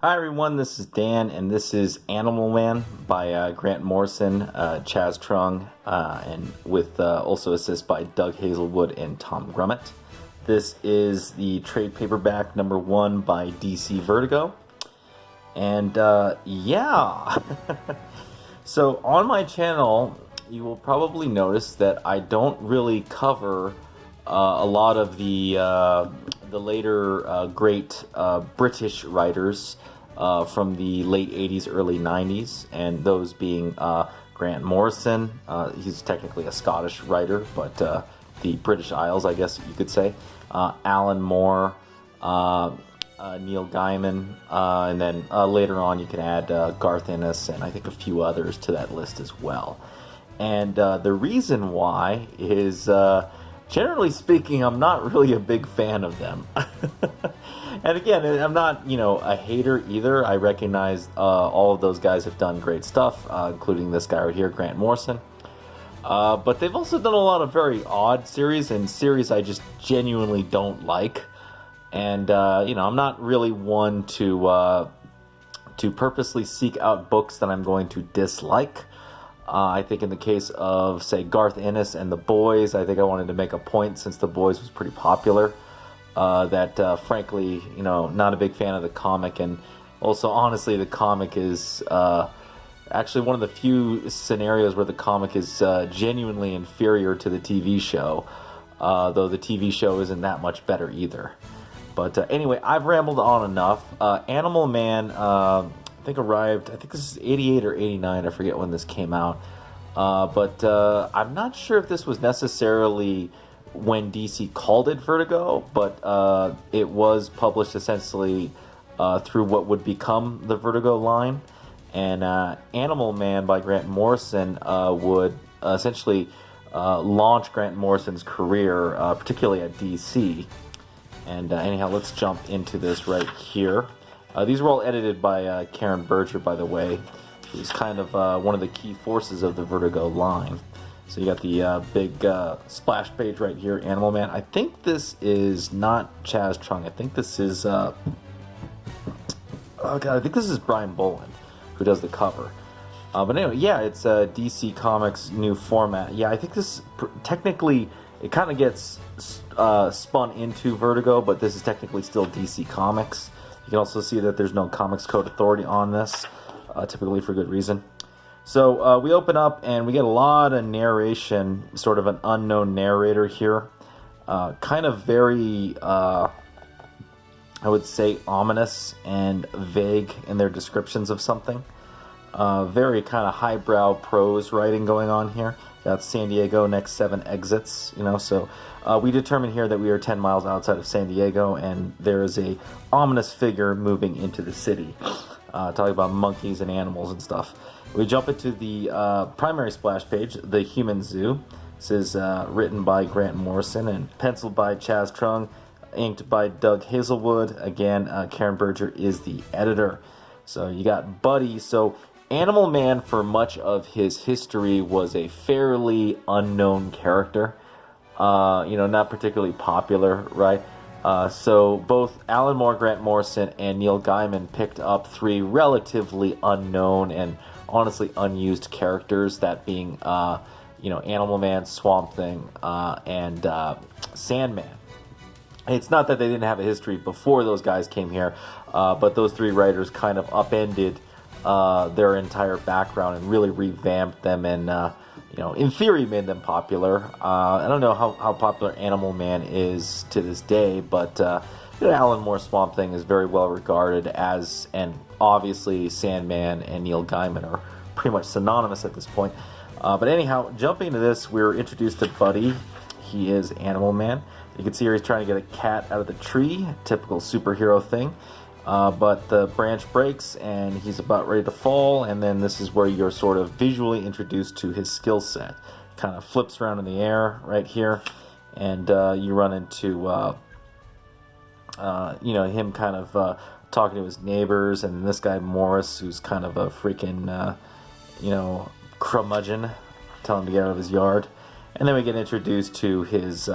Hi everyone, this is Dan, and this is Animal Man by Grant Morrison, Chaz Truong, and with also assist by Doug Hazelwood and Tom Grummett. This is the trade paperback number 1 by DC Vertigo, and yeah. So on my channel, you will probably notice that I don't really cover a lot of the later great British writers from the late 80s, early 90s, and those being Grant Morrison. He's technically a Scottish writer, but the British Isles, I guess you could say. Alan Moore, Neil Gaiman, and then later on you can add Garth Ennis and I think a few others to that list as well. And the reason why is, generally speaking, I'm not really a big fan of them. And again, I'm not, a hater either. I recognize all of those guys have done great stuff, including this guy right here, Grant Morrison. But they've also done a lot of very odd series and series I just genuinely don't like. And, I'm not really one to purposely seek out books that I'm going to dislike. I think in the case of, say, Garth Ennis and The Boys, I think I wanted to make a point, since The Boys was pretty popular, that frankly, not a big fan of the comic. And also, honestly, the comic is actually one of the few scenarios where the comic is genuinely inferior to the TV show, though the TV show isn't that much better either. But anyway, I've rambled on enough. Animal Man, I think this is 88 or 89, I forget when this came out. But I'm not sure if this was necessarily when DC called it Vertigo, but it was published essentially through what would become the Vertigo line. And Animal Man by Grant Morrison would essentially launch Grant Morrison's career, particularly at DC. And anyhow, let's jump into this right here. These were all edited by Karen Berger, by the way, who's kind of one of the key forces of the Vertigo line. So you got the big splash page right here, Animal Man. I think this is not Chaz Truong. I think this is I think this is Brian Boland who does the cover. But anyway, yeah, it's DC Comics' new format. Yeah, I think this technically it kind of gets spun into Vertigo, but this is technically still DC Comics. You can also see that there's no Comics Code Authority on this, typically for good reason. So we open up and we get a lot of narration, sort of an unknown narrator here. Kind of very, I would say, ominous and vague in their descriptions of something. Very kind of highbrow prose writing going on here. Got San Diego, next 7 exits, so we determine here that we are 10 miles outside of San Diego, and there is a ominous figure moving into the city, talking about monkeys and animals and stuff. We jump into the primary splash page, The Human Zoo. This is written by Grant Morrison and penciled by Chaz Truong, inked by Doug Hazelwood. Again, Karen Berger is the editor. So you got Buddy. So Animal Man, for much of his history, was a fairly unknown character. Not particularly popular, right? So both Alan Moore, Grant Morrison, and Neil Gaiman picked up 3 relatively unknown and honestly unused characters, that being, Animal Man, Swamp Thing, and Sandman. It's not that they didn't have a history before those guys came here, but those 3 writers kind of upended their entire background and really revamped them and, in theory made them popular. I don't know how popular Animal Man is to this day, but Alan Moore Swamp Thing is very well regarded as, and obviously Sandman and Neil Gaiman are pretty much synonymous at this point. But anyhow, jumping into this, we're introduced to Buddy. He is Animal Man. You can see here he's trying to get a cat out of the tree, typical superhero thing. But the branch breaks and he's about ready to fall, and then this is where you're sort of visually introduced to his skill set. Kind of flips around in the air right here, and you run into him kind of talking to his neighbors, and this guy Morris, who's kind of a freaking curmudgeon, telling him to get out of his yard. And then we get introduced to his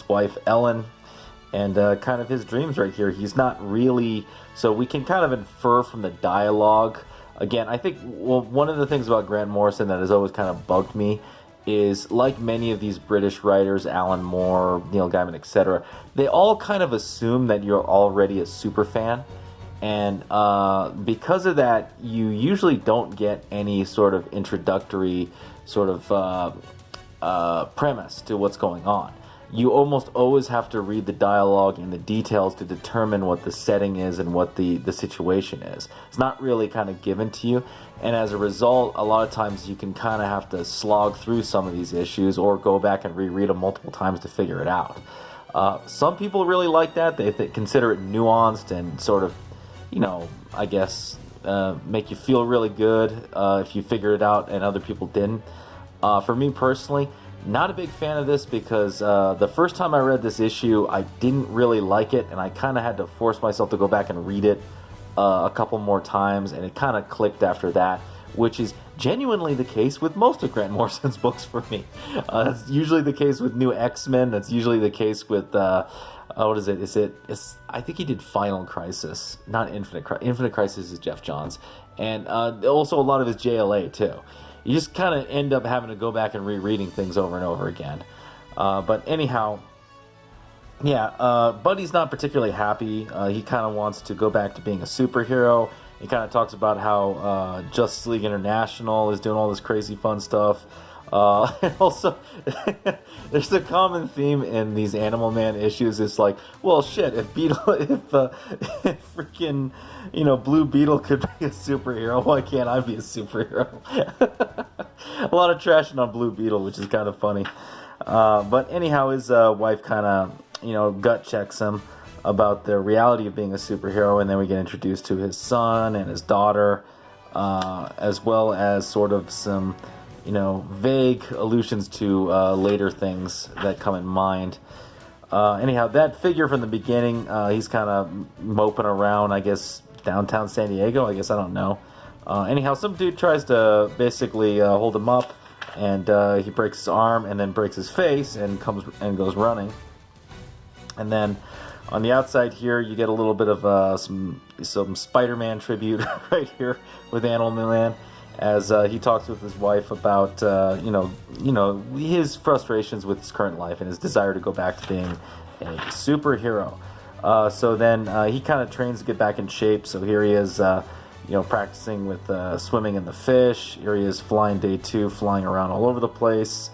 wife Ellen, and kind of his dreams right here. He's not really, so we can kind of infer from the dialogue. Again, I think one of the things about Grant Morrison that has always kind of bugged me is, like many of these British writers, Alan Moore, Neil Gaiman, etc., they all kind of assume that you're already a super fan. And because of that, you usually don't get any sort of introductory sort of premise to what's going on. You almost always have to read the dialogue and the details to determine what the setting is and what the situation is. It's not really kind of given to you. And as a result, a lot of times you can kind of have to slog through some of these issues or go back and reread them multiple times to figure it out. Some people really like that. They consider it nuanced and sort of, I guess, make you feel really good if you figure it out and other people didn't. For me personally, not a big fan of this because the first time I read this issue, I didn't really like it, and I kind of had to force myself to go back and read it a couple more times, and it kind of clicked after that, which is genuinely the case with most of Grant Morrison's books for me. That's usually the case with New X-Men. That's usually the case with... what is it? I think he did Final Crisis, not Infinite Crisis. Infinite Crisis is Jeff Johns. And also a lot of his JLA, too. You just kind of end up having to go back and rereading things over and over again. But anyhow, yeah, Buddy's not particularly happy. He kind of wants to go back to being a superhero. He kind of talks about how Justice League International is doing all this crazy fun stuff. And also, there's a common theme in these Animal Man issues. It's like, well, shit, if freaking, Blue Beetle could be a superhero, why can't I be a superhero? A lot of trashing on Blue Beetle, which is kind of funny. But anyhow, his wife kind of, gut checks him about the reality of being a superhero, and then we get introduced to his son and his daughter, as well as sort of some... vague allusions to later things that come in mind. Anyhow, that figure from the beginning, he's kind of moping around, I guess, downtown San Diego. I don't know. Anyhow, some dude tries to basically hold him up, and he breaks his arm and then breaks his face and goes running. And then on the outside here, you get a little bit of some Spider-Man tribute right here with Animal Man, as he talks with his wife about, his frustrations with his current life and his desire to go back to being a superhero. So then he kind of trains to get back in shape. So here he is, practicing with swimming in the fish. Here he is flying day 2, flying around all over the place.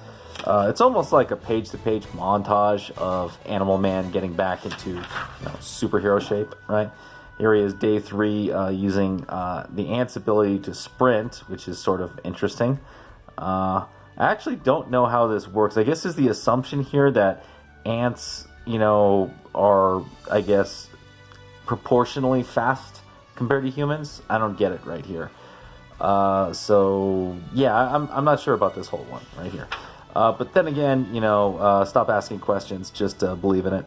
It's almost like a page-to-page montage of Animal Man getting back into superhero shape, right? Here he is, day 3, using the ant's ability to sprint, which is sort of interesting. I actually don't know how this works. I guess is the assumption here that ants, are, I guess, proportionally fast compared to humans. I don't get it right here. So, yeah, I'm not sure about this whole one right here. But then again, stop asking questions, just believe in it.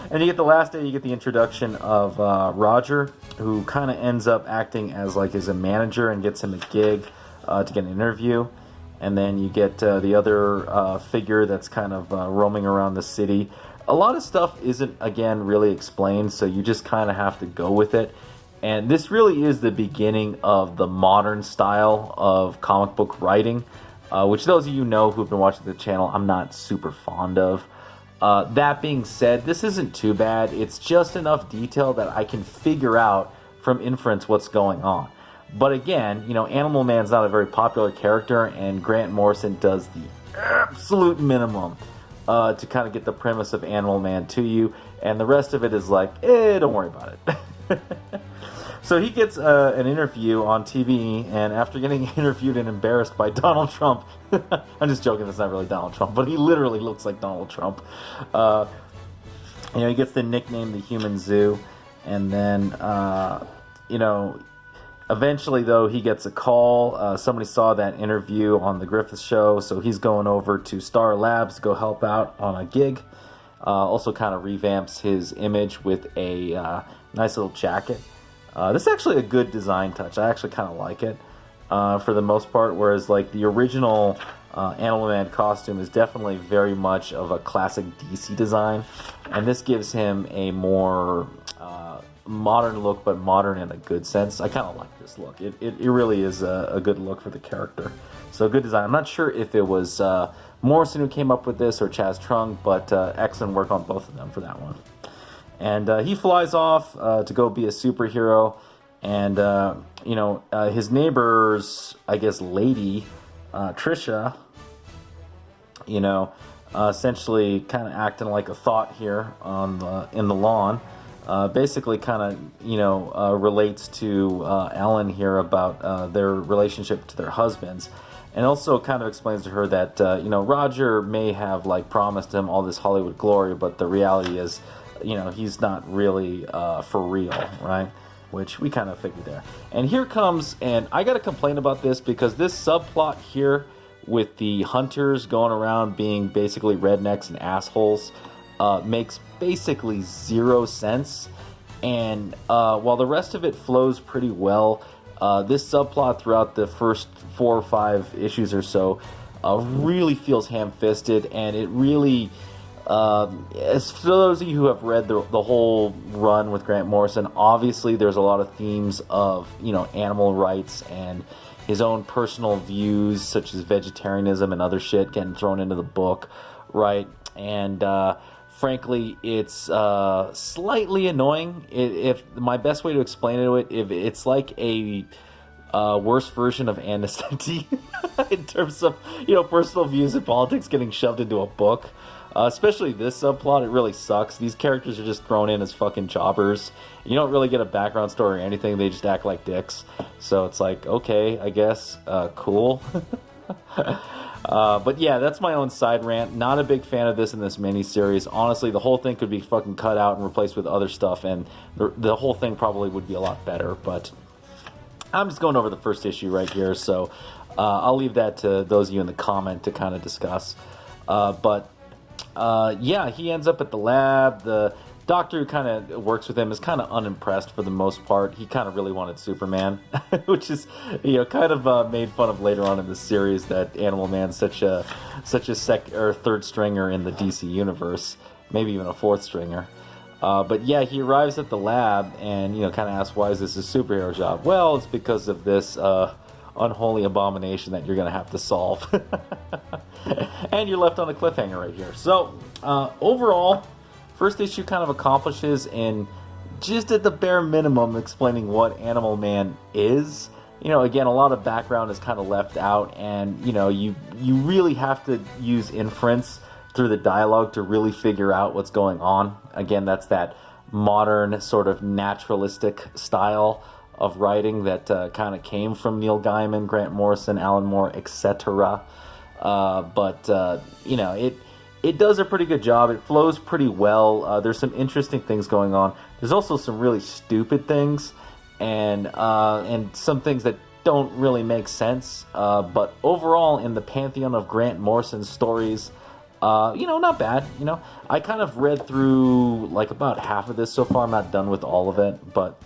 And you get the last day, you get the introduction of Roger, who kind of ends up acting as a manager and gets him a gig to get an interview. And then you get the other figure that's kind of roaming around the city. A lot of stuff isn't, again, really explained, so you just kind of have to go with it. And this really is the beginning of the modern style of comic book writing, which those of you who've been watching the channel, I'm not super fond of. That being said, this isn't too bad. It's just enough detail that I can figure out from inference what's going on. But again, Animal Man's not a very popular character, and Grant Morrison does the absolute minimum to kind of get the premise of Animal Man to you, and the rest of it is don't worry about it. So he gets an interview on TV, and after getting interviewed and embarrassed by Donald Trump, I'm just joking, that's not really Donald Trump, but he literally looks like Donald Trump. He gets the nickname the Human Zoo, and then, eventually, though, he gets a call. Somebody saw that interview on the Griffith Show, so he's going over to Star Labs to go help out on a gig. Also kind of revamps his image with a nice little jacket. This is actually a good design touch. I actually kind of like it. for the most part, whereas like the original Animal Man costume is definitely very much of a classic DC design, and this gives him a more modern look, but modern in a good sense. I kind of like this look. It really is a good look for the character. So good design. I'm not sure if it was Morrison who came up with this or Chaz Trung, but excellent work on both of them for that one. And he flies off to go be a superhero, and his neighbor's, I guess, lady, Trisha, essentially kind of acting like a thought here in the lawn. Basically kind of, relates to Ellen here about their relationship to their husbands. And also kind of explains to her that, Roger may have, like, promised him all this Hollywood glory, but the reality is, he's not really for real, right? Which we kind of figured there. And here comes, and I got to complain about this because this subplot here with the hunters going around being basically rednecks and assholes makes basically zero sense. And while the rest of it flows pretty well, this subplot throughout the first 4 or 5 issues or so really feels ham-fisted, and it really, as for those of you who have read the whole run with Grant Morrison, obviously there's a lot of themes of, animal rights and his own personal views, such as vegetarianism and other shit getting thrown into the book, right? And frankly, it's slightly annoying. If my best way to explain it, if it's like a worse version of Ann Nesenti in terms of personal views and politics getting shoved into a book. Especially this subplot, it really sucks. These characters are just thrown in as fucking jobbers. You don't really get a background story or anything. They just act like dicks. So it's like, okay, I guess, cool. But yeah, that's my own side rant. Not a big fan of this in this miniseries. Honestly, the whole thing could be fucking cut out and replaced with other stuff, and the whole thing probably would be a lot better. But I'm just going over the first issue right here, so I'll leave that to those of you in the comment to kind of discuss. Yeah, he ends up at the lab. The doctor who kind of works with him is kind of unimpressed for the most part. He kind of really wanted Superman, which is, kind of made fun of later on in the series that Animal Man's such a third stringer in the DC universe, maybe even a fourth stringer. But yeah, he arrives at the lab and kind of asks, why is this a superhero job? Well, it's because of this unholy abomination that you're going to have to solve. And you're left on a cliffhanger right here. So overall, first issue kind of accomplishes in just at the bare minimum explaining what Animal Man is. Again, a lot of background is kind of left out, and you really have to use inference through the dialogue to really figure out what's going on. Again, that's that modern sort of naturalistic style of writing that kind of came from Neil Gaiman, Grant Morrison, Alan Moore, etc. It does a pretty good job. It flows pretty well. There's some interesting things going on. There's also some really stupid things and some things that don't really make sense. But overall, in the pantheon of Grant Morrison stories, not bad. I kind of read through like about half of this so far. I'm not done with all of it, but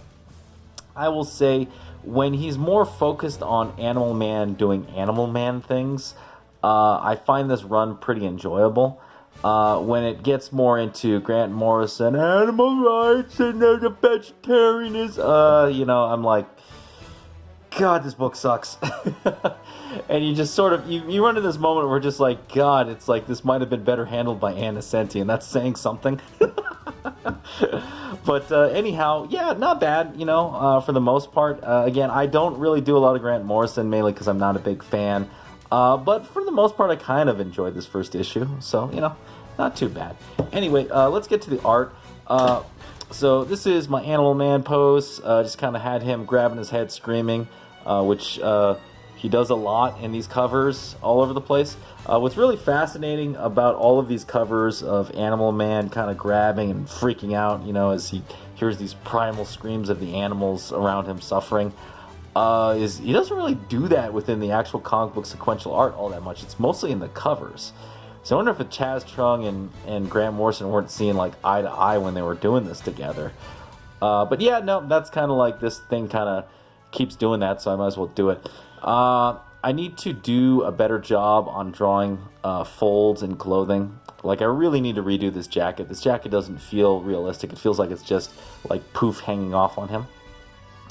I will say when he's more focused on Animal Man doing Animal Man things, I find this run pretty enjoyable. When it gets more into Grant Morrison, animal rights and the vegetarianism, I'm like, God, this book sucks. And you just sort of, you run into this moment where just like, God, it's like this might have been better handled by Ann Nesenti, and that's saying something. But anyhow, yeah, not bad, for the most part. Again, I don't really do a lot of Grant Morrison, mainly because I'm not a big fan. But for the most part, I kind of enjoyed this first issue. So, not too bad. Anyway, let's get to the art. So this is my Animal Man pose. Just kind of had him grabbing his head, screaming, which he does a lot in these covers all over the place. What's really fascinating about all of these covers of Animal Man kind of grabbing and freaking out, as he hears these primal screams of the animals around him suffering, is he doesn't really do that within the actual comic book sequential art all that much. It's mostly in the covers. So I wonder if Chaz Trung and Grant Morrison weren't seeing like eye to eye when they were doing this together. But yeah, no, that's kind of like this thing kind of keeps doing that, so I might as well do it. I need to do a better job on drawing folds and clothing. Like, I really need to redo this jacket. This jacket doesn't feel realistic. It feels like it's just, like, poof hanging off on him.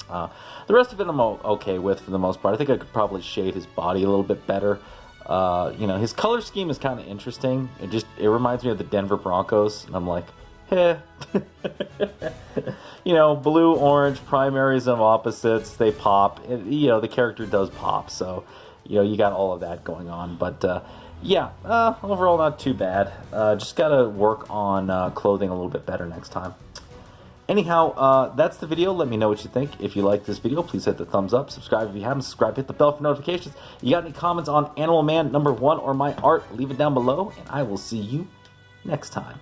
The rest of it I'm okay with for the most part. I think I could probably shade his body a little bit better. You know, his color scheme is kind of interesting. It reminds me of the Denver Broncos, and I'm like, heh. You know, blue, orange, primaries and opposites, they pop. You know, the character does pop, so, you know, you got all of that going on. But, yeah, overall not too bad. Just gotta work on clothing a little bit better next time. Anyhow, that's the video. Let me know what you think. If you like this video, please hit the thumbs up. Subscribe if you haven't subscribed. Hit the bell for notifications. You got any comments on Animal Man #1 or my art, leave it down below, and I will see you next time.